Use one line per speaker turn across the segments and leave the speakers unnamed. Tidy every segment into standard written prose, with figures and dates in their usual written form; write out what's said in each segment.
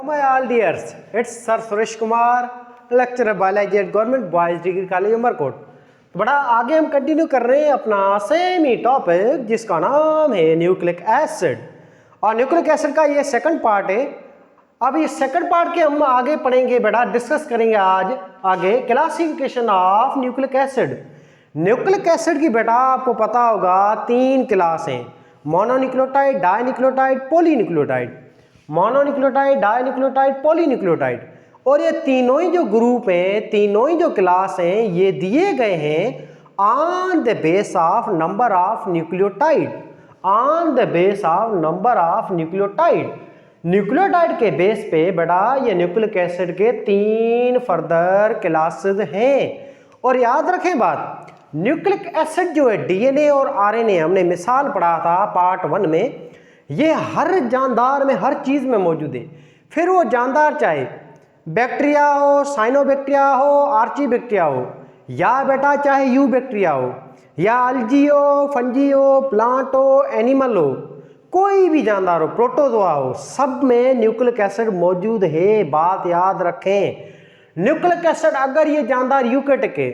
My all dears, it's Sir Suresh Kumar, lecturer biology at Government Boys Degree College Umarkot. तो बड़ा आगे हम continue कर रहे हैं अपना सेम ही टॉपिक जिसका नाम है न्यूक्लिक एसिड। और न्यूक्लिक एसिड का ये सेकंड पार्ट है। अब ये सेकंड पार्ट के हम आगे पढ़ेंगे, बेटा डिस्कस करेंगे आज आगे classification of nucleic acid. Nucleic acid की बेटा आपको पता होगा 3 क्लास हैं, mononucleotide, dinucleotide, polynucleotide. Mononucleotide, dinucleotide, polynucleotide. और ये तीनों ही जो ग्रुप हैं, तीनों ही जो क्लास हैं, ये दिए गए हैं on the base of number of nucleotide, on the base of number of nucleotide. Nucleotide के बेस पे बेटा ये न्यूक्लिक एसिड के 3 फर्दर क्लासेस हैं। और याद रखें बात, न्यूक्लिक एसिड जो है डीएनए और आरएनए, हमने मिसाल पढ़ा था पार्ट 1 में, ये हर जानदार में हर चीज में मौजूद है। फिर वो जानदार चाहे बैक्टीरिया हो, साइनोबैक्टीरिया हो, आर्चीबैक्टीरिया हो, या बेटा चाहे यू बैक्टीरिया हो, या अल्जी हो, फंजी हो, प्लांट हो, एनिमल हो, कोई भी जानदार हो, प्रोटोजोआ हो, सब में न्यूक्लिक एसिड मौजूद है। बात याद रखें, न्यूक्लिक एसिड अगर ये जानदार यूकेरियोटिक है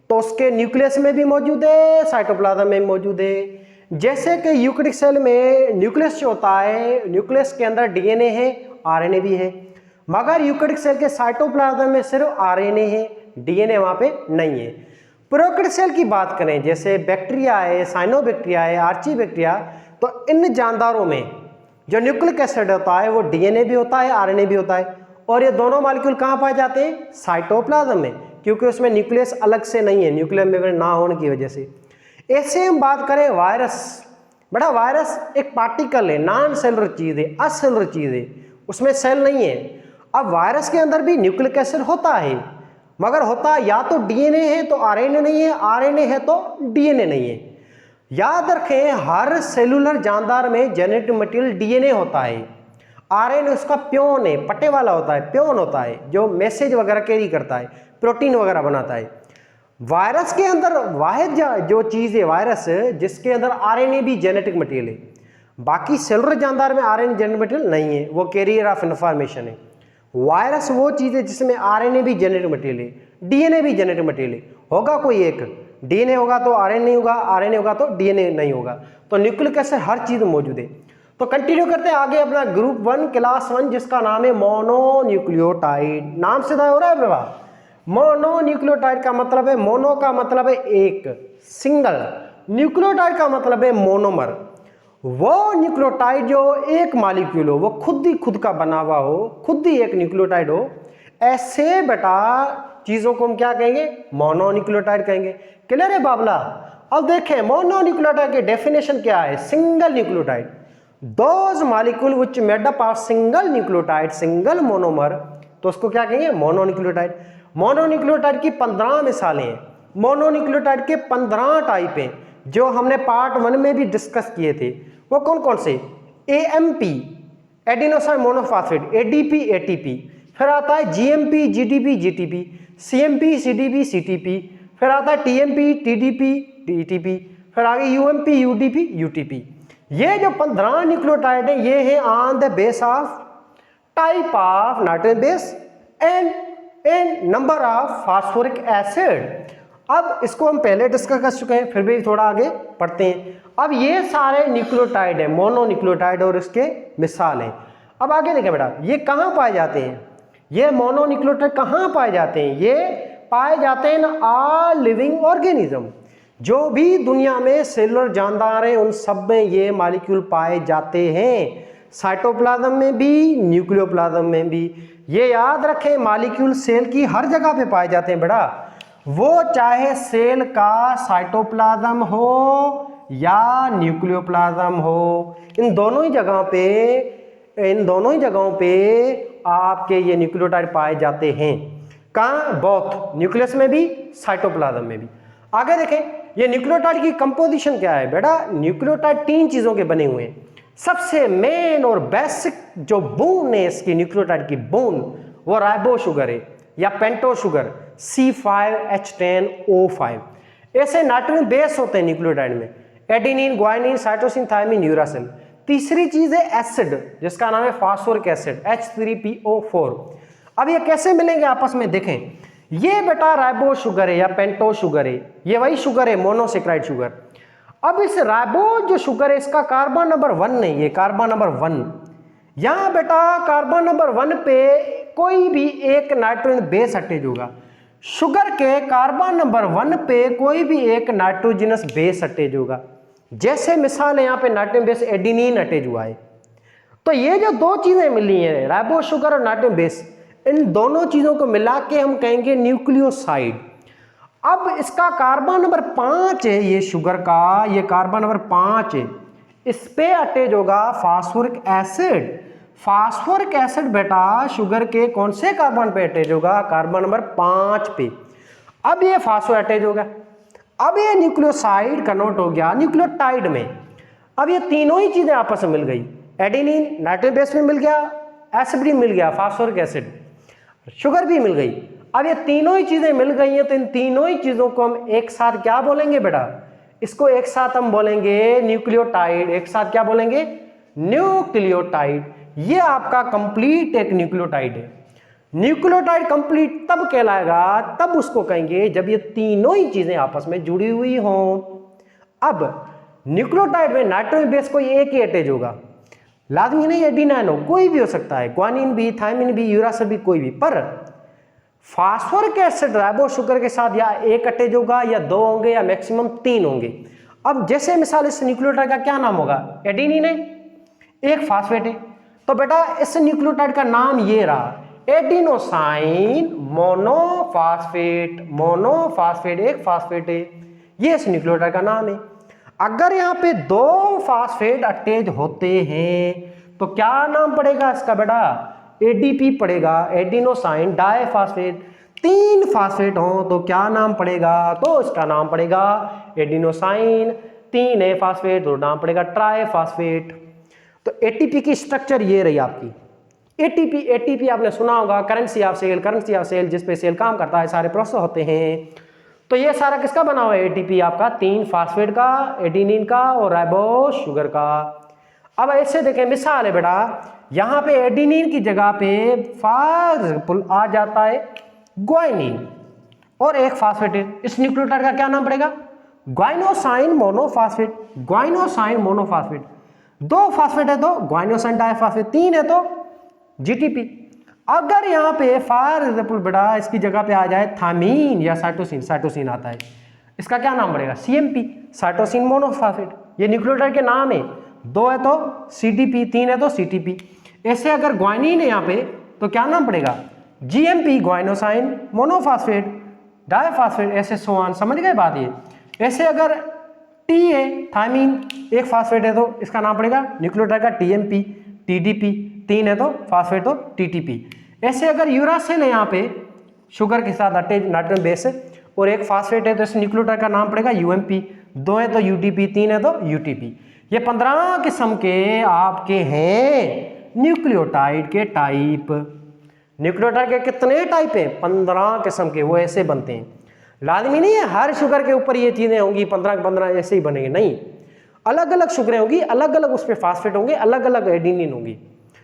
तो उसके न्यूक्लियस में भी मौजूद है, साइटोप्लाज्म में मौजूद है। जैसे कि यूकेरियोटिक सेल में न्यूक्लियस जो होता है, न्यूक्लियस के अंदर डीएनए है, आरएनए भी है, मगर यूकेरियोटिक सेल के साइटोप्लाज्म में सिर्फ आरएनए है, डीएनए वहां पे नहीं है। प्रोकैरियोटिक सेल की बात करें, जैसे बैक्टीरिया है, साइनोबैक्टीरिया है, आर्चीबैक्टीरिया, तो इन जानदारों में जो न्यूक्लिक एसिड होता है वो डीएनए भी होता है, आरएनए भी होता है। और ये दोनों मॉलिक्यूल कहाँ पाए जाते हैं? साइटोप्लाज्म में, क्योंकि उसमें न्यूक्लियस अलग से नहीं है, न्यूक्लियर मेम्ब्रेन ना होने की वजह से। ऐसे हम बात करें वायरस, बड़ा वायरस एक पार्टिकल है, नॉन सेलुलर चीज है, असेलुलर चीज है, उसमें सेल नहीं है। अब वायरस के अंदर भी न्यूक्लिक एसिड होता है, मगर होता या तो डीएनए है तो आरएनए नहीं है, आरएनए है तो डीएनए नहीं है। याद रखें, हर सेलुलर जानदार में जेनेटिक मटेरियल डीएनए होता है, आरएनए उसका प्योन है, पट्टे वाला होता है, प्योन होता है, जो मैसेज वगैरह कैरी करता है, प्रोटीन वगैरह बनाता है। वायरस के अंदर वाहिद जो चीज है वायरस, जिसके अंदर आरएनए भी जेनेटिक मटेरियल है। बाकी सेलुलर जानदार में आरएनए जेनेटिक मटेरियल नहीं है, वो कैरियर ऑफ इंफॉर्मेशन है। वायरस वो चीज है जिसमें आरएनए भी जेनेटिक मटेरियल है, डीएनए भी जेनेटिक मटेरियल है। होगा कोई एक, डीएनए होगा तो आरएनए नहीं होगा, आरएनए होगा तो डीएनए नहीं होगा। तो न्यूक्लिक एसिड हर चीज मौजूद है। तो कंटिन्यू करते हैं आगे अपना ग्रुप 1 क्लास 1, जिसका नाम है मोनोन्यूक्लियोटाइड। नाम सीधा हो रहा है बाबा। मोनोन्यूक्लियोटाइड का मतलब है, मोनो का मतलब है एक, सिंगल, न्यूक्लियोटाइड का मतलब है मोनोमर। वो न्यूक्लियोटाइड जो एक मॉलिक्यूल हो, वो खुद ही खुद का बना हुआ हो, खुद ही एक न्यूक्लियोटाइड हो, ऐसे बेटा चीजों को हम क्या कहेंगे? मोनोन्यूक्लियोटाइड कहेंगे। क्लियर है बाबला? अब देखें मोनोन्यूक्लियोटाइड की डेफिनेशन क्या है? Single nucleotide, those molecule which made up of single nucleotide, single monomer, तो उसको क्या कहेंगे? मोनोन्यूक्लियोटाइड। मोनोन्यूक्लियोटाइड की 15 मिसालें हैं, मोनोन्यूक्लियोटाइड के 15 टाइप हैं, जो हमने पार्ट 1 में भी डिस्कस किए थे। वो कौन कौन से? AMP, adenosine monophosphate, ADP, ATP, फिर आता है GMP, GDP, GTP, CMP, CDP, CTP, फिर आता है टीएमपी, टीडीपी, टीटीपी, फिर आगे यूएमपी, यूडीपी, यूटीपी। ये जो 15 न्यूक्लियोटाइड है, ये है on the base of type of nitrogen base and number of phosphoric acid. अब इसको हम पहले डिस्कस कर चुके हैं, फिर भी थोड़ा आगे पढ़ते हैं। अब ये सारे न्यूक्लियोटाइड है, मोनोन्यूक्लियोटाइड, और इसके मिसाल हैं। अब आगे देखें बेटा, ये कहाँ पाए जाते हैं? ये मोनोन्यूक्लियोटाइड कहाँ पाए जाते हैं? ये पाए जाते हैं ऑल लिविंग ऑर्गेनिज्म, जो भी दुनिया में सेलुलर जानदार हैं, उन सब में ये मॉलिक्यूल पाए जाते हैं। साइटोप्लाज्म में भी, न्यूक्लियोप्लाज्म में भी। ये याद रखें, मॉलिक्यूल सेल की हर जगह पे पाए जाते हैं बेटा, वो चाहे सेल का साइटोप्लाज्म हो या न्यूक्लियोप्लाज्म हो, इन दोनों ही जगहों पे आपके ये न्यूक्लियोटाइड पाए जाते हैं। कहाँ? बोथ, न्यूक्लियस में भी, साइटोप्लाज्म में भी। आगे देखें, ये न्यूक्लियोटाइड की कंपोजिशन क्या है बेटा? न्यूक्लियोटाइड 3 चीजों के बने हुए हैं। सबसे मेन और बेसिक जो बोन है इसकी, न्यूक्लियोटाइड की बोन, वो राइबो शुगर है या पेंटो शुगर, C5H10O5। ऐसे नाइट्रोजन बेस होते हैं न्यूक्लियोटाइड में, adenine, guanine, cytosine, thymine, uracil. तीसरी चीज है एसिड, जिसका नाम है फास्फोरिक एसिड H3PO4। अब ये कैसे मिलेंगे आपस में, देखें, ये बेटा राइबो शुगर है या पेंटो शुगर है, ये वही शुगर है मोनोसेक्राइड शुगर। अब इस राइबो जो शुगर है इसका कार्बन नंबर 1 नहीं है, कार्बन नंबर 1। यहां बेटा कार्बन नंबर 1 पे कोई भी एक नाइट्रोजन बेस अटैच होगा। शुगर के कार्बन नंबर 1 पे कोई भी एक नाइट्रोजनस बेस अटैच होगा। जैसे मिसाल है यहाँ पे नाइट्रोजन बेस एडिनिन अटैच हुआ है। तो ये जो दो चीजें मिली हैं, राइबो शुगर और नाइट्रोजन बेस, इन दोनों चीजों को मिला के हम कहेंगे न्यूक्लियोसाइड। अब इसका कार्बन नंबर 5 है, ये शुगर का ये कार्बन नंबर 5 है, इस पे अटैच होगा फास्फोरिक एसिड। फास्फोरिक एसिड बेटा शुगर के कौन से कार्बन पे अटैच होगा, कार्बन नंबर 5 पे। अब ये फास्फो अटैच होगा, अब ये न्यूक्लियोसाइड कन्वर्ट हो गया न्यूक्लियोटाइड में। अब ये तीनों ही चीजें आपस में मिल गई, एडेनिन नाइट्रोजन बेस में मिल गया, एसिड भी मिल गया फास्फोरिक एसिड, शुगर भी मिल गई। अब ये तीनों ही चीजें मिल गई हैं, तो इन तीनों ही चीजों को हम एक साथ क्या बोलेंगे बेटा, इसको एक साथ हम बोलेंगे न्यूक्लियोटाइड। एक साथ क्या बोलेंगे, न्यूक्लियोटाइड। ये आपका कंप्लीट एक न्यूक्लियोटाइड है। न्यूक्लियोटाइड कंप्लीट तब कहलाएगा, तब उसको कहेंगे जब ये तीनों ही चीजें आपस में जुड़ी हुई हों। अब न्यूक्लियोटाइड में नाइट्रोजन बेस कोई एक ही अटैच होगा, लाजमी नहीं एडिनाइन हो, कोई भी हो सकता है, ग्वानिन भी, थायमिन भी, यूरासिल भी, कोई भी। पर फास्फोरिक एसिड राइबो शुगर के साथ या एक अटैच होगा या दो होंगे या मैक्सिमम 3 होंगे। अब जैसे मिसाल इस न्यूक्लियोटाइड का क्या नाम होगा, एडिनिन है, एक फास्फेट है, तो बेटा इस न्यूक्लियोटाइड का नाम ये रहा, एडिनोसाइन मोनोफास्फेट। मोनोफास्फेट एक फास्फेट है, ये इस न्यूक्लियोटाइड का नाम है। अगर यहाँ पे 2 फास्फेट अटैच होते हैं तो क्या नाम पड़ेगा इसका बेटा, एडीपी पड़ेगा, एडिनोसाइन डाइफास्फेट। 3 फास्फेट हो तो क्या नाम पड़ेगा, तो इसका नाम पड़ेगा एडिनोसाइन। 3 है फास्फेट तो नाम पड़ेगा ट्राइफास्फेट। तो एटीपी की स्ट्रक्चर ये रही आपकी। एटीपी आपने सुना होगा, करेंसी ऑफ सेल, जिस पे सेल काम करता है, सारे प्रोसेस होते हैं। तो ये सारा किसका बना हुआ है, एटीपी आपका 3 फास्फेट का, एडिनिन का और राइबो शुगर का। अब ऐसे देखें, मिसाल है बेटा, यहाँ पे एडिनिन की जगह पे फॉर एग्जांपल आ जाता है ग्वाइनिन और एक फास्फेट है, इस न्यूक्लियोटाइड का क्या नाम पड़ेगा, ग्वाइनोसाइन मोनोफास्फेट। ग्वाइनोसाइन मोनोफास्फेट, 2 फास्फेट है तो ग्वाइनोसाइन डाइफास्फेट, 3 है तो जीटीपी। अगर यहाँ पे फॉर एग्जांपल बेटा इसकी जगह पे आ जाए थामीन या साइटोसिन, साइटोसिन आता है, इसका क्या नाम पड़ेगा, सीएमपी, साइटोसिन मोनोफास्फेट। ये न्यूक्लियोटाइड के नाम है, 2 है तो सीटीपी, 3 है तो सीटीपी। ऐसे अगर ग्वाइनिन है यहाँ पे तो क्या नाम पड़ेगा, जीएमपी, ग्वाइनोसाइन मोनोफास्फेट डाइफास्फेट, ऐसे सोआन। समझ गए बात ये। ऐसे अगर टी है थायमीन, एक फास्फेट है तो इसका नाम पड़ेगा न्यूक्लियोटाइड का टीएमपी, टीडीपी, 3 है तो फास्फेट तो टीटीपी। ऐसे अगर यूरासिल है यहाँ पे शुगर के साथ अटैच नाइट्रोजन बेस और एक फास्फेट है तो इस न्यूक्लियोटाइड का नाम पड़ेगा यूएमपी, 2 है तो यूटीपी, 3 है तो यूटीपी। ये 15 किस्म के आपके हैं न्यूक्लियोटाइड के टाइप। न्यूक्लियोटाइड के कितने टाइप हैं, 15 किस्म के, वो ऐसे बनते हैं। लाजमी नहीं है हर शुगर के ऊपर ये चीजें होंगी 15 ऐसे ही बनेंगे, नहीं, अलग अलग शुगरें होंगी, अलग अलग उस पर फास्फेट होंगे, अलग अलग एडिनिन होंगी।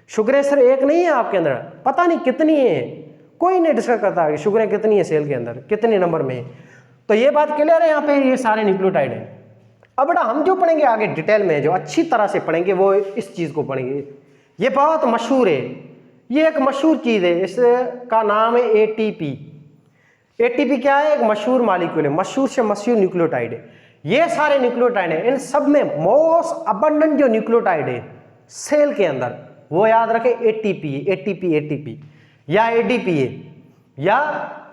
शुगरें सिर्फ एक नहीं है आपके अंदर, पता नहीं कितनी है, कोई नहीं डिस्कस करता है शुगरें कितनी है सेल के अंदर, कितने नंबर में है। तो ये बात क्लियर है, यहाँ पे ये सारे न्यूक्लियोटाइड हैं। अब बेटा हम जो पढ़ेंगे आगे डिटेल में, जो अच्छी तरह से पढ़ेंगे वो इस चीज को पढ़ेंगे। ये बहुत मशहूर है, ये एक मशहूर चीज है, इसका नाम है एटीपी। एटीपी क्या है, एक मशहूर मॉलिक्यूल है, मशहूर से मशहूर न्यूक्लियोटाइड है। ये सारे न्यूक्लियोटाइड हैं, इन सब में मोस्ट अबंडेंट जो न्यूक्लियोटाइड है सेल के अंदर, वो याद रखें एटीपी, एटीपी या एडीपी है या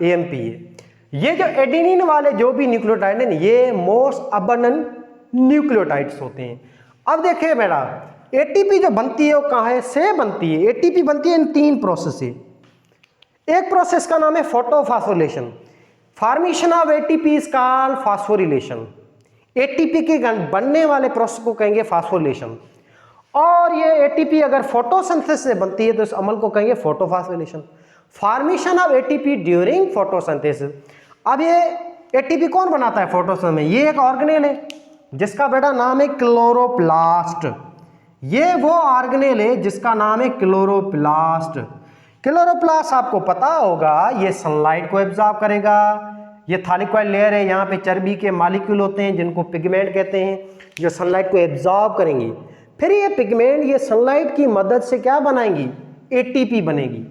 एएमपी है। ये जो एडेनिन वाले जो भी न्यूक्लियोटाइड हैं ये मोस्ट अबंडेंट न्यूक्लियोटाइड्स होते हैं। अब देखिए बेटा, एटीपी जो बनती है वो कहाँ से बनती है, एटीपी बनती है इन 3 प्रोसेस से। एक प्रोसेस का नाम है photophosphorylation, formation of ATP is called phosphorylation. ATP के बनने वाले प्रोसेस को कहेंगे फास्फोरिलेशन। और ये एटीपी अगर फोटोसिंथेसिस से बनती है तो इस अमल को कहेंगे photophosphorylation. Formation of ATP during photosynthesis. अब ये एटीपी कौन बनाता है फोटोसिंथेसिस में, ये एक ऑर्गेनेल है जिसका बेटा नाम है क्लोरोप्लास्ट। ये वो ऑर्गेनेल है जिसका नाम है क्लोरोप्लास्ट। क्लोरोप्लास्ट आपको पता होगा ये सनलाइट को एब्जॉर्ब करेगा। ये थालिक्वाइड लेयर है, यहाँ पे चर्बी के मॉलिक्यूल होते हैं जिनको पिगमेंट कहते हैं, जो सनलाइट को एब्जॉर्ब करेंगे। फिर ये पिगमेंट ये सनलाइट की मदद से क्या बनाएंगी, एटीपी बनेगी।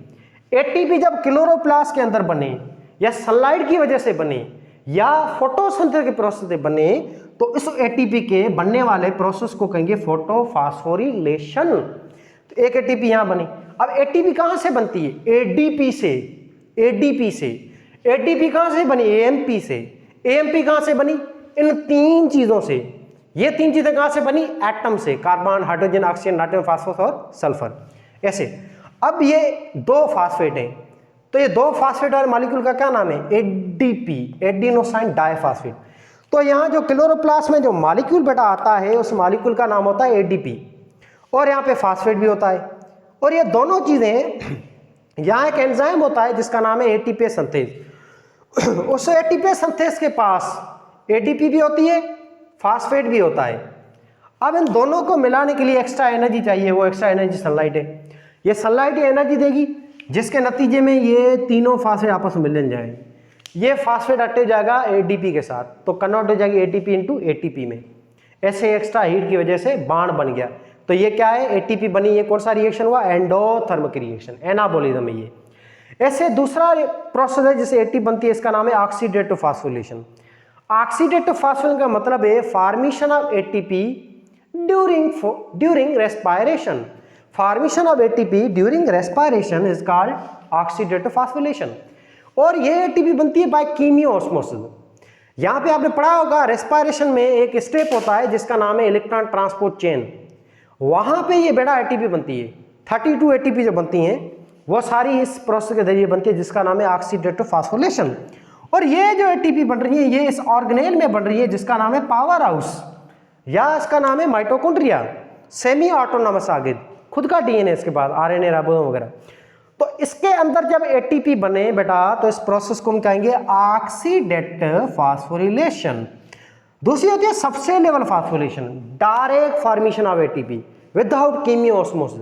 एटीपी जब क्लोरोप्लास्ट के अंदर बने या सनलाइट की वजह से बने या फोटोसिंथेसिस के प्रोसेस से बने तो इस एटीपी के बनने वाले प्रोसेस को कहेंगे फोटोफॉस्फोरिलेशन। तो एक एटीपी यहां बनी। अब एटीपी कहां से बनती है, एडीपी से। एडीपी से एटीपी कहां से बनी, एएमपी से। एएमपी कहां से बनी, इन तीन चीजों से। ये तीन चीजें कहां से बनी, एटम से, carbon, hydrogen, oxygen, nitrogen, phosphorus और सल्फर ऐसे। अब ये दो फास्फेट है, तो ये दो फास्फेट वाले मॉलिक्यूल का क्या नाम है, एडीपी, एडिनोसाइन डाइफॉस्फेट। तो यहाँ जो क्लोरोप्लास्ट में जो मॉलिक्यूल बेटा आता है उस मॉलिक्यूल का नाम होता है एडीपी, और यहाँ पे फास्फेट भी होता है। और ये दोनों चीजें, यहाँ एक एंजाइम होता है जिसका नाम है एटीपीएस सिंथेज। उस एटीपीएस सिंथेज के पास एडीपी भी होती है, फास्फेट भी होता है। अब इन दोनों को मिलाने के लिए एक्स्ट्रा एनर्जी चाहिए, वो एक्स्ट्रा एनर्जी सनलाइट है। ये सनलाइट एनर्जी देगी जिसके नतीजे में ये तीनों फास्फेट आपस में मिल जाएंगे। ये फास्फेट अटैच जाएगा एडीपी के साथ, तो कन्वर्ट हो जाएगी एटीपी इंटू एटीपी में। ऐसे एक्स्ट्रा हीट की वजह से बाण बन गया, तो ये क्या है, एटीपी बनी। ये कौन सा रिएक्शन हुआ, एंडोथर्मिक रिएक्शन, एनाबोलिज्म है ये। ऐसे दूसरा प्रोसेस है जिसे एटीपी बनती है, इसका नाम है ऑक्सीडेटिव फास्फोरिलेशन। ऑक्सीडेटिव फास्फोरिलेशन का मतलब है formation of ATP during respiration. Formation of ATP during respiration is called oxidative phosphorylation. और ये एटीपी बनती है बाय कीमियोऑस्मोसिस। यहाँ पे आपने पढ़ा होगा रेस्पायरेशन में एक स्टेप होता है जिसका नाम है इलेक्ट्रॉन ट्रांसपोर्ट चेन। वहां पे ये बेटा एटीपी बनती है। 32 एटीपी जो बनती हैं वो सारी इस प्रोसेस के जरिए बनती है जिसका नाम है ऑक्सीडेटिव फास्फोरिलेशन। और ये जो एटीपी बन रही है ये इस ऑर्गेनेल में बन रही है जिसका नाम है पावर हाउस, या इसका नाम है माइटोकॉन्ड्रिया। सेमी ऑटोनॉमस आगे खुद का डीएनए, इसके बाद आरएनए, राइबोसोम वगैरह। तो इसके अंदर जब एटीपी बने बेटा तो इस प्रोसेस को हम कहेंगे ऑक्सीडेटिव फास्फोरिलेशन। दूसरी होती है सबसे level phosphorylation, direct formation of ATP without chemiosmosis.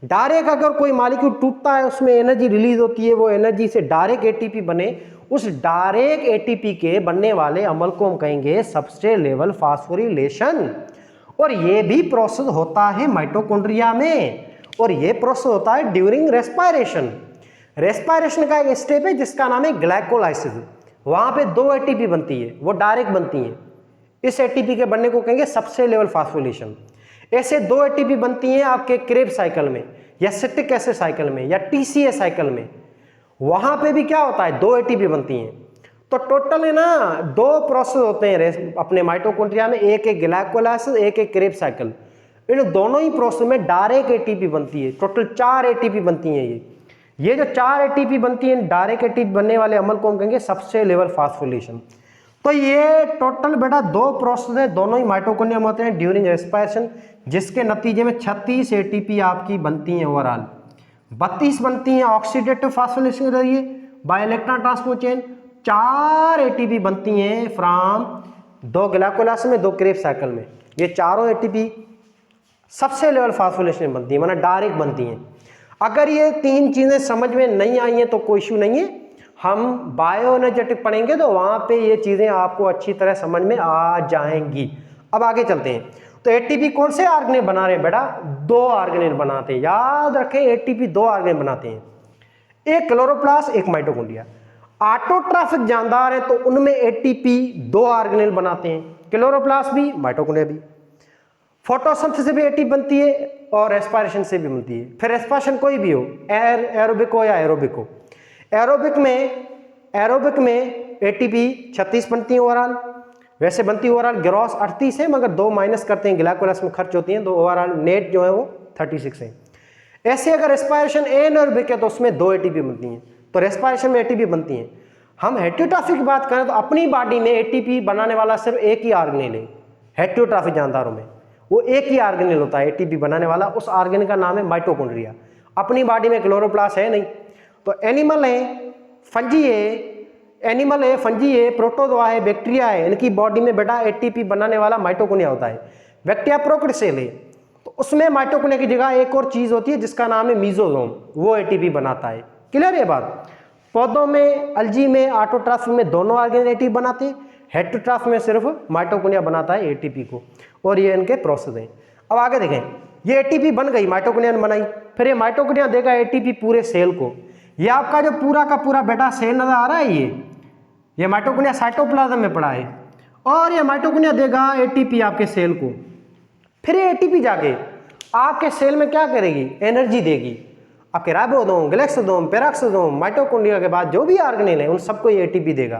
Direct अगर कोई मॉलिक्यूल टूटता है उसमें एनर्जी रिलीज होती है, वो एनर्जी से डायरेक्ट एटीपी बने, उस डायरेक्ट एटीपी के बनने वाले अमल को हम कहेंगे सबसे लेवल फास्फोरिलेशन। और ये भी प्रोसेस होता है माइटोकॉन्ड्रिया में, और ये प्रोसेस होता है ड्यूरिंग रेस्पायरेशन। रेस्पायरेशन का एक स्टेप है जिसका नाम है ग्लाइकोलाइसिस। वहां पे दो एटीपी बनती है, वो डायरेक्ट बनती है। इस एटीपी के बनने को कहेंगे सबसे लेवल फास्फोरिलेशन। ऐसे दो एटीपी बनती हैं आपके क्रेब्स साइकिल में या सिट्रिक एसिड साइकिल में या टीसीए साइकिल में। वहां पे भी क्या होता है, दो एटीपी बनती हैं। तो टोटल है ना दो प्रोसेस होते हैं अपने माइटोकॉन्ड्रिया में, एक एक ग्लाइकोलाइसिस, एक एक क्रेब्स साइकिल। इन दोनों ही प्रोसेस में डायरेक्ट एटीपी बनती है। टोटल 4 एटीपी बनती हैं। ये जो 4 एटीपी बनती हैं डायरेक्ट एटीपी बनने वाले अमल को हम कहेंगे सबसे लेवल फास्फोरिलेशन। तो ये टोटल बेटा दो प्रोसेस है, दोनों ही माइटोकॉन्ड्रिया में होते हैं ड्यूरिंग रेस्पायरेशन, जिसके नतीजे में 36 एटीपी आपकी बनती हैं ओवरऑल। 32 बनती हैं ऑक्सीडेटिव फास्फोरिलेशन के जरिए bye electron transport chain. 4 ATP बनती हैं फ्रॉम 2 ग्लाइकोलाइसिस में, 2 क्रेब्स साइकिल में। ये चारों एटीपी सबसे लेवल फास्फोरिलेशन बनती है, मतलब डायरेक्ट बनती हैं। अगर ये तीन चीजें समझ में नहीं आई हैं तो कोई इशू नहीं है, हम बायो एनर्जेटिक पढ़ेंगे तो वहां पे ये चीजें आपको अच्छी तरह समझ में आ जाएंगी। अब आगे चलते हैं। तो एटीपी कौन से ऑर्गेनेल बना रहे हैं बेटा, 2 ऑर्गेनेल बनाते हैं। याद रखें एटीपी 2 ऑर्गेनेल बनाते हैं, एक क्लोरोप्लास्ट, एक माइटोकॉन्ड्रिया। ऑटोट्रॉफिक जानदार है तो उनमें एटीपी 2 ऑर्गेनेल बनाते हैं, क्लोरोप्लास्ट भी माइटोकॉन्ड्रिया भी। फोटोसिंथेसिस से भी एटीपी बनती है और रेस्पायरेशन से भी बनती है। फिर रेस्पायरेशन कोई भी हो, एरोबिक हो या एरोबिक हो। एरोबिक में एटीपी 36 बनती है ओवरऑल, वैसे बनती है ओवरऑल ग्रॉस 38 है, मगर 2 माइनस करते हैं ग्लाइकोलाइसिस में खर्च होती हैं, तो ओवरऑल नेट जो है वो 36 है। ऐसे अगर रेस्पायरेशन एनारोबिक है तो उसमें 2 एटीपी बनती हैं, तो रेस्पायरेशन में एटीपी बनती हैं। हम हेटेरोट्रॉफिक की बात करें तो अपनी बॉडी में एटीपी बनाने वाला सिर्फ एक ही ऑर्गेनेल है। हेटेरोट्रॉफिक जानदारों में वो एक ही ऑर्गेनेल होता है एटीपी बनाने वाला, उस ऑर्गेनेल का नाम है माइटोकॉन्ड्रिया। अपनी बॉडी में क्लोरोप्लास्ट है नहीं। तो एनिमल है, फंजी है, प्रोटोजोआ है, बैक्टीरिया है, इनकी बॉडी में बेटा एटीपी बनाने वाला माइटोकॉन्ड्रिया होता है। बैक्टीरिया प्रोकैरियोट सेल है, तो उसमें माइटोकॉन्ड्रिया की जगह एक और चीज होती है जिसका नाम है मीसोसोम, वो एटीपी बनाता है। क्लियर है बात? पौधों में, अलजी में, ऑटोट्रॉफ में दोनों ऑर्गेन एटीपी बनाते हैं, हेटेरोट्रॉफ में सिर्फ माइटोकॉन्ड्रिया बनाता है एटीपी को, और ये इनके प्रोसेस हैं। अब आगे देखें, ये एटीपी बन गई, माइटोकॉन्ड्रिया ने बनाई, फिर ये माइटोकॉन्ड्रिया देगा एटीपी पूरे सेल को। ये आपका जो पूरा का पूरा बेटा सेल नजर आ रहा है, ये माइटोकॉन्ड्रिया साइटोप्लाज्म में पड़ा है, और ये माइटोकॉन्ड्रिया देगा एटीपी आपके सेल को। फिर ये एटीपी जाके आपके सेल में क्या करेगी? एनर्जी देगी। आपके राइबोसोम, गैलेक्सोसोम, पेरोक्सोसोम, माइटोकॉन्ड्रिया के बाद जो भी ऑर्गेनेल है उन सबको ये एटीपी देगा।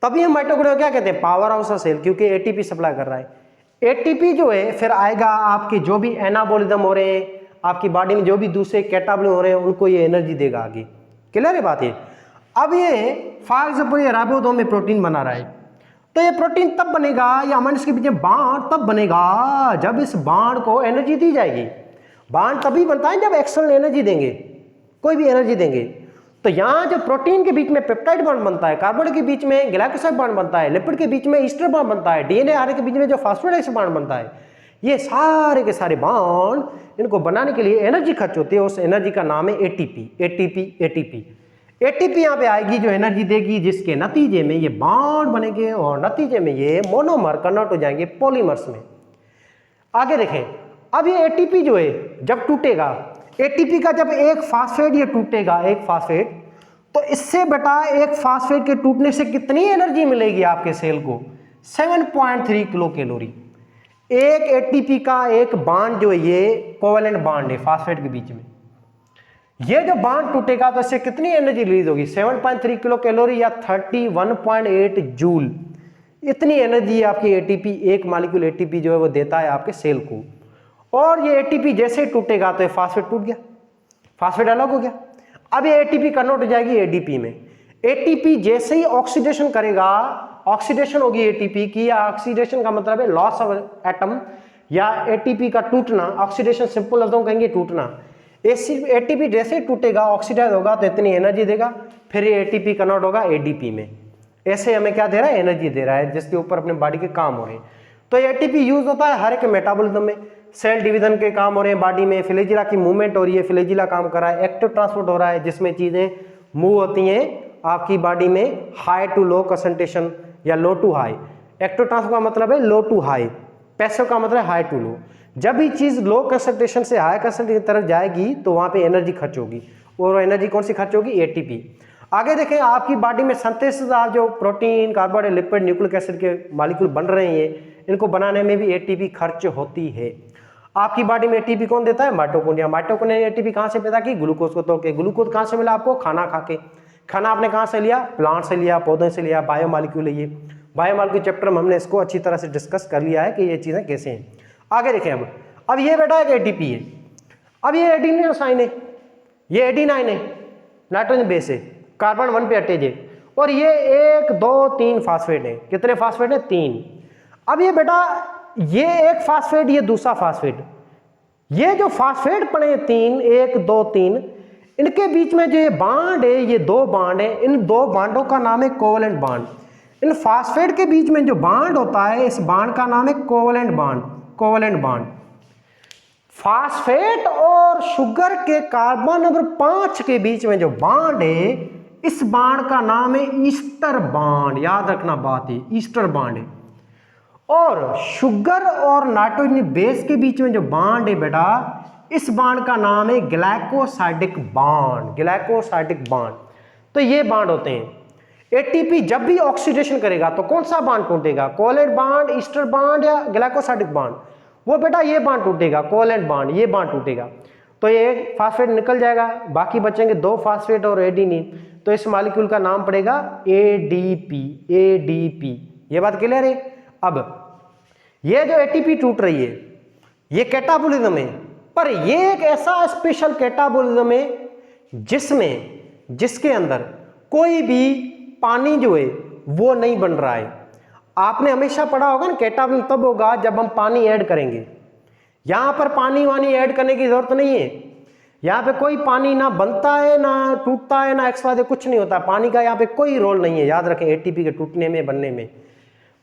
तभी हम माइटोकॉन्ड्रिया क्या कहते हैं? पावर हाउस ऑफ सेल, क्योंकि एटीपी सप्लाई कर रहा है। एटीपी जो है फिर आएगा आपके जो भी एनाबॉलिज्म हो रहे हैं, आपकी बॉडी में जो भी दूसरे कैटाबॉलिज्म हो रहे हैं, उनको ये एनर्जी देगा आगे। क्लियर है बात है? अब ये फॉर एग्जाम्पल ये राइबोसोम में प्रोटीन बना रहा है, तो ये प्रोटीन तब बनेगा, ये अमाइन्स के बीच में बॉन्ड तब बनेगा जब इस बॉन्ड को एनर्जी दी जाएगी। बॉन्ड तभी बनता है जब एक्सटर्नल एनर्जी देंगे, कोई भी एनर्जी देंगे। तो यहाँ जो प्रोटीन के बीच में पेप्टाइड बॉन्ड बनता है, कार्बोहाइड्रेट के बीच में ग्लाइकोसाइड बॉन्ड बनता है, लिपिड के बीच में ईस्टर बॉन्ड बनता है, डीएनए आरएनए के बीच में जो फॉस्फेटाइड बॉन्ड बनता है, ये सारे के सारे बॉन्ड इनको बनाने के लिए एनर्जी खर्च होती है। उस एनर्जी का नाम है एटीपी। एटीपी यहाँ पे आएगी जो एनर्जी देगी, जिसके नतीजे में ये बॉन्ड बनेंगे और नतीजे में ये मोनोमर कन्वर्ट हो जाएंगे पॉलीमर्स में। आगे देखें, अब ये एटीपी जो है जब टूटेगा, एटीपी का जब एक फास्फेट ये टूटेगा, एक फास्फेट, तो इससे बेटा एक फास्फेट के टूटने से कितनी एनर्जी मिलेगी आपके सेल को? 7.3 किलो कैलोरी। एक एटीपी का एक बॉन्ड जो है ये कोवेलेंट बॉन्ड है फास्फेट के बीच में, ये जो बॉन्ड टूटेगा तो इससे कितनी एनर्जी रिलीज होगी? 7.3 किलो कैलोरी या 31.8 जूल। इतनी एनर्जी आपकी एटीपी, एक मॉलिक्यूल एटीपी जो है वो देता है आपके सेल को। और ये एटीपी जैसे ही टूटेगा तो ये फास्फेट टूट गया, फास्फेट अलग हो गया। अब ये एटीपी कन्वर्ट हो जाएगी एडीपी में। एटीपी जैसे ही ऑक्सीडेशन करेगा, ऑक्सीडेशन होगी एटीपी की, या ऑक्सीडेशन का मतलब है लॉस ऑफ एटम या एटीपी का टूटना। ऑक्सीडेशन सिंपल लफ्जों में कहेंगे टूटना। एटीपी जैसे ही टूटेगा, ऑक्सीडाइज होगा तो इतनी एनर्जी देगा, फिर ये एटीपी कन्वर्ट होगा एडीपी में। ऐसे हमें क्या दे रहा है? एनर्जी दे रहा है, जिसके ऊपर अपने बॉडी के काम हो रहे हैं। तो एटीपी यूज होता है हर एक मेटाबॉलिज्म में। सेल डिवीजन के काम हो रहे हैं बॉडी में, फ्लैजिला की मूवमेंट हो रही है, फ्लैजिला काम कर रहा है, एक्टिव ट्रांसपोर्ट हो रहा है जिसमें चीजें मूव होती हैं आपकी बॉडी में हाई टू लो कंसंट्रेशन या लो टू हाई। एक्टिव ट्रांसपोर्ट का मतलब है लो टू हाई, पैसिव का मतलब है हाई टू लो। जब भी चीज लो कंसंट्रेशन से हाई कंसंट्रेशन की तरफ जाएगी तो वहां पे एनर्जी खर्च होगी, और एनर्जी कौन सी खर्च होगी? एटीपी। आगे देखें, आपकी बॉडी में सिंथेसिस जो protein, carbohydrate, lipid, nucleic acid के मॉलिक्यूल बन रहे हैं, इनको बनाने में भी एटीपी खर्च होती है। आपकी बॉडी में एटीपी कौन देता है? माइटोकॉन्ड्रिया। माइटोकॉन्ड्रिया ने एटीपी कहाँ से पैदा की? ग्लूकोज को तोड़ के। ग्लूकोज कहाँ से मिला आपको? खाना खा के। खाना आपने कहाँ से लिया? प्लांट से लिया, पौधों से लिया। बायोमॉलिक्यूल है ये। बायोमॉलिक्यूल चैप्टर में हमने इसको अच्छी तरह से डिस्कस कर लिया है कि ये चीज़ें कैसे हैं। आगे देखें, अब ये बेटा एक एटीपी है, अब ये एडिनोसाइन है, ये एडिनाइन है, नाइट्रोजन बेस है, कार्बन 1 पे अटैच है, और ये 1 2 3 फास्फेट है। कितने फास्फेट है? 3। अब ये बेटा ये एक फास्फेट, ये दूसरा फास्फेट, ये जो फास्फेट पड़े 3, 1 2 3, इनके बीच में जो ये बांड है, ये 2 बांड है, इन 2 बांडों का नाम है कोवेलेंट बांड। इन फास्फेट के बीच में जो बांड होता है, इस बांड का नाम है covalent bond. Covalent bond phosphate और शुगर के कार्बन नंबर 5 के बीच में जो बांड है, इस बांड का नाम है ईस्टर बांड। याद रखना बात है, ईस्टर बांड है। और शुगर और नाइट्रोजन बेस के बीच में जो बांड है बेटा, इस बांड का नाम है ग्लाइकोसाइडिक बांड। ग्लाइकोसाइडिक बांड, तो ये बांड होते हैं। एटीपी जब भी ऑक्सीडेशन करेगा तो कौन सा बांड टूटेगा? कोवेलेंट बांड, ईस्टर बांड या ग्लाइकोसाइडिक बांड? वो बेटा ये बांड टूटेगा, कोवेलेंट बांड, ये बांड टूटेगा। तो ये फास्फेट निकल जाएगा, बाकी बचेंगे 2 फास्फेट और एडिनिन। तो इस मॉलिक्यूल का नाम पड़ेगा एडीपी। एडीपी, ये बात क्लियर है? अब ये जो एटीपी टूट रही है, ये कैटाबॉलिज्म है, पर ये एक ऐसा स्पेशल कैटाबॉलिज्म है जिसके अंदर कोई भी पानी जो है वो नहीं बन रहा है। आपने हमेशा पढ़ा होगा ना, कैटाबॉलिज्म तब होगा जब हम पानी ऐड करेंगे। यहां पर पानी वानी ऐड करने की जरूरत नहीं है। यहाँ पे कोई पानी ना बनता है, ना टूटता है, ना एक्सपायर, कुछ नहीं होता। पानी का यहाँ पे कोई रोल नहीं है, याद रखें, एटीपी के टूटने में, बनने में।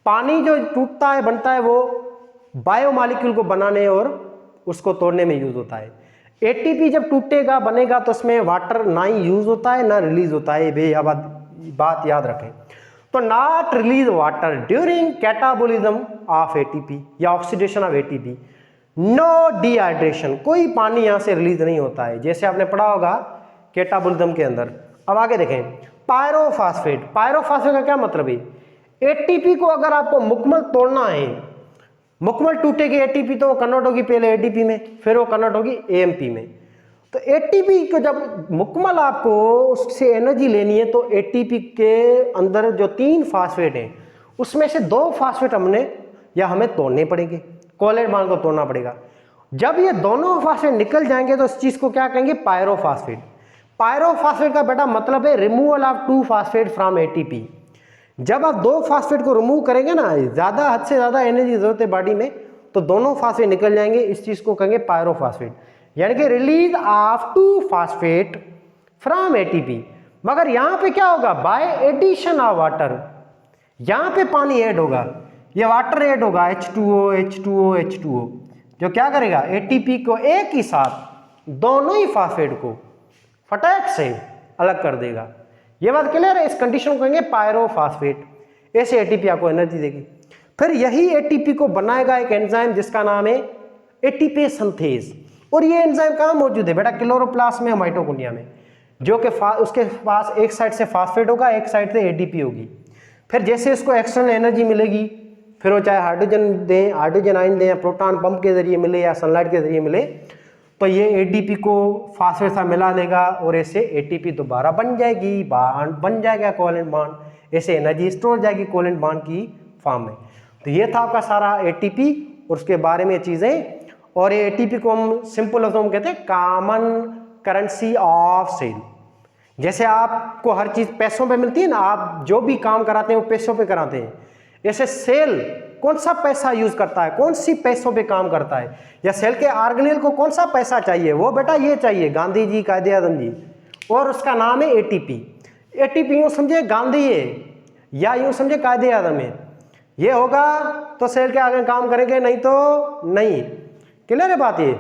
पानी जो टूटता है, बनता है, वो बायोमॉलिक्यूल को बनाने और उसको तोड़ने में यूज होता है। एटीपी जब टूटेगा बनेगा तो उसमें वाटर ना ही यूज होता है ना रिलीज होता है, ये बात याद रखें। तो not release water during catabolism of ATP या oxidation of ATP, no dehydration, कोई पानी यहाँ से रिलीज नहीं होता है, जैसे आपने पढ़ा होगा कैटाबोलिज्म के अंदर। अब आगे देखें पायरोफॉस्फेट। पायरोफॉस्फेट का क्या मतलब है? एटीपी को अगर आपको मुकम्मल तोड़ना है, मुकम्मल टूटेगी एटीपी तो वो कन्वर्ट होगी पहले एटीपी में, फिर वो कन्वर्ट होगी एएमपी में। तो एटीपी को जब मुकम्मल आपको उससे एनर्जी लेनी है तो एटीपी के अंदर जो 3 फास्फेट हैं उसमें से 2 फास्फेट हमें तोड़ने पड़ेंगे, कोवैलेंट बॉन्ड को तोड़ना पड़ेगा। जब ये दोनों फास्फेट निकल जाएंगे तो इस चीज को क्या कहेंगे? पायरोफॉस्फेट। पायरोफॉस्फेट का बेटा मतलब है removal of 2 phosphate from ATP. जब आप 2 फास्फेट को रिमूव करेंगे ना, ज्यादा हद से ज्यादा एनर्जी जरूरत है बॉडी में, तो दोनों फास्फेट निकल जाएंगे, इस चीज को कहेंगे पायरोफॉस्फेट, यानी कि release of 2 phosphate from ATP. मगर यहां पे क्या होगा? बाय एडिशन ऑफ वाटर, यहां पे पानी ऐड होगा, ये वाटर ऐड होगा H2O H2O H2O, जो क्या करेगा? एटीपी को एक ही साथ दोनों ही फास्फेट को फटाक से अलग कर देगा। ये बात क्लियर है? इस कंडीशन को कहेंगे पायरोफॉस्फेट। ऐसे एटीपी आपको एनर्जी देगी। फिर यही एटीपी को बनाएगा एक एंजाइम जिसका नाम है एटीपी सिंथेज। और ये एंजाइम कहाँ मौजूद है बेटा? क्लोरोप्लास्ट में, माइटोकॉन्ड्रिया में, जो कि उसके पास एक साइड से फास्फेट होगा, एक साइड से एटीपी होगी। फिर जैसे इसको एक्सटर्नल एनर्जी मिलेगी, फिर वो चाहे हाइड्रोजन दें, हाइड्रोजन आयन दें, या प्रोटॉन पंप के जरिए मिले या सनलाइट के जरिए मिले, तो ये एटीपी को फास्फेट से मिला देगा और ऐसे एटीपी दोबारा बन जाएगी, बन जाएगा कोवैलेंट बॉन्ड, ऐसे एनर्जी स्टोर हो जाएगी कोवैलेंट बॉन्ड की फॉर्म में। तो ये था आपका सारा एटीपी और उसके बारे में चीजें। और ये एटीपी को हम सिंपल लफ्जों में कहते हैं कॉमन करेंसी ऑफ सेल। जैसे आपको हर चीज पैसों पे मिलती है ना, आप जो भी काम कराते हैं वो पैसों पे कराते हैं, ऐसे सेल कौन सा पैसा यूज करता है, कौन सी पैसों पे काम करता है, या सेल के ऑर्गेनेल को कौन सा पैसा चाहिए, वो बेटा ये चाहिए गांधी जी, कायदे आजम जी, और उसका नाम है एटीपी। एटीपी यूं समझे गांधी है या यूं समझे कायदे आजम है, ये होगा तो सेल के आगे काम करेंगे, नहीं तो नहीं। क्लियर है बात ये?